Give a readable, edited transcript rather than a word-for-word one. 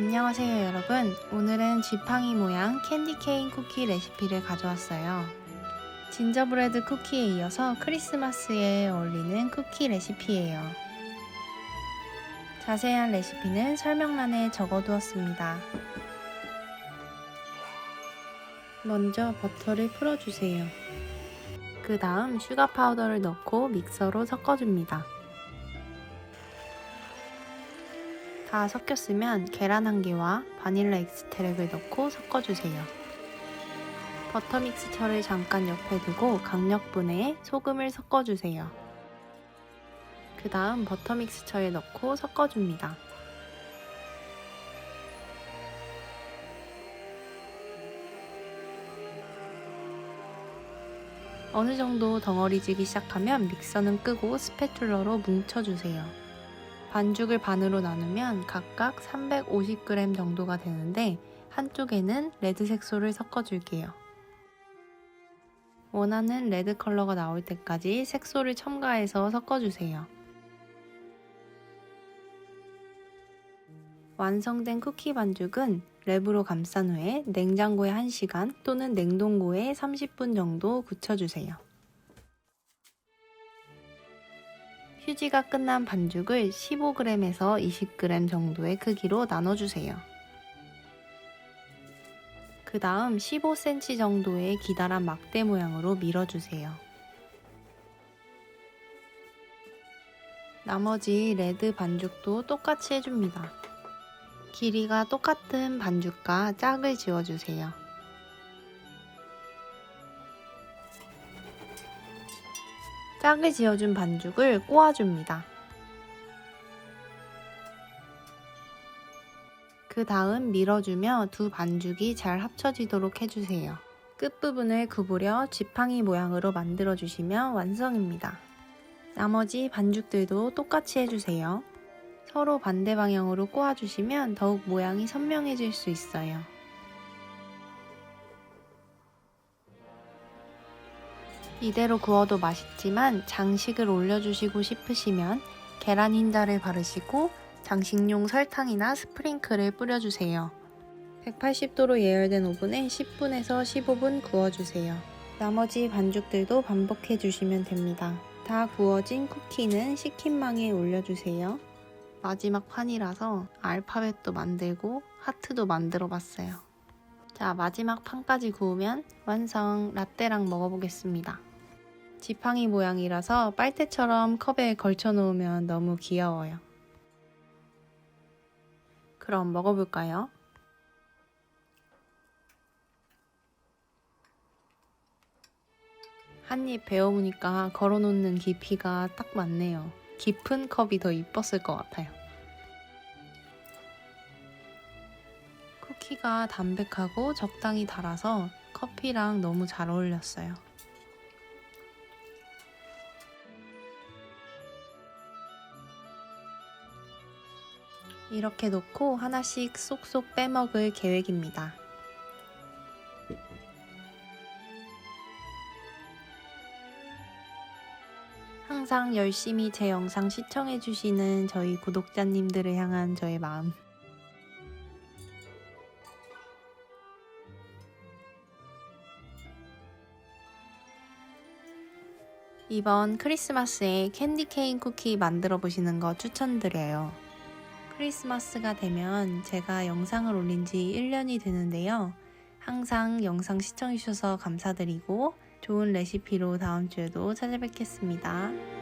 안녕하세요 여러분. 오늘은 지팡이 모양 캔디 케인 쿠키 레시피를 가져왔어요. 진저브레드 쿠키에 이어서 크리스마스에 어울리는 쿠키 레시피예요. 자세한 레시피는 설명란에 적어두었습니다. 먼저 버터를 풀어주세요. 그 다음 슈가 파우더를 넣고 믹서로 섞어줍니다. 다 섞였으면 계란 1개와 바닐라 익스트랙을 넣고 섞어주세요. 버터 믹스처를 잠깐 옆에 두고 강력분해에 소금을 섞어주세요. 그 다음 버터 믹스처에 넣고 섞어줍니다. 어느 정도 덩어리지기 시작하면 믹서는 끄고 스패츌러로 뭉쳐주세요. 반죽을 반으로 나누면 각각 350g 정도가 되는데 한쪽에는 레드 색소를 섞어줄게요. 원하는 레드 컬러가 나올 때까지 색소를 첨가해서 섞어주세요. 완성된 쿠키 반죽은 랩으로 감싼 후에 냉장고에 1시간 또는 냉동고에 30분 정도 굳혀주세요. 휴지가 끝난 반죽을 15g에서 20g 정도의 크기로 나눠주세요. 그 다음 15cm 정도의 기다란 막대 모양으로 밀어주세요. 나머지 레드 반죽도 똑같이 해줍니다. 길이가 똑같은 반죽과 짝을 지어주세요. 짝을 지어준 반죽을 꼬아줍니다. 그 다음 밀어주며 두 반죽이 잘 합쳐지도록 해주세요. 끝부분을 구부려 지팡이 모양으로 만들어주시면 완성입니다. 나머지 반죽들도 똑같이 해주세요. 서로 반대 방향으로 꼬아주시면 더욱 모양이 선명해질 수 있어요. 이대로 구워도 맛있지만 장식을 올려주시고 싶으시면 계란 흰자를 바르시고 장식용 설탕이나 스프링클을 뿌려주세요. 180도로 예열된 오븐에 10분에서 15분 구워주세요. 나머지 반죽들도 반복해주시면 됩니다. 다 구워진 쿠키는 식힌망에 올려주세요. 마지막 판이라서 알파벳도 만들고 하트도 만들어 봤어요. 자, 마지막 판까지 구우면 완성! 라떼랑 먹어보겠습니다. 지팡이 모양이라서 빨대처럼 컵에 걸쳐 놓으면 너무 귀여워요. 그럼 먹어볼까요? 한 입 베어보니까 걸어놓는 깊이가 딱 맞네요. 깊은 컵이 더 이뻤을 것 같아요. 쿠키가 담백하고 적당히 달아서 커피랑 너무 잘 어울렸어요. 이렇게 놓고 하나씩 쏙쏙 빼먹을 계획입니다. 항상 열심히 제 영상 시청해주시는 저희 구독자님들을 향한 저의 마음. 이번 크리스마스에 캔디 케인 쿠키 만들어 보시는 거 추천드려요. 크리스마스가 되면 제가 영상을 올린 지 1년이 되는데요. 항상 영상 시청해주셔서 감사드리고 좋은 레시피로 다음 주에도 찾아뵙겠습니다.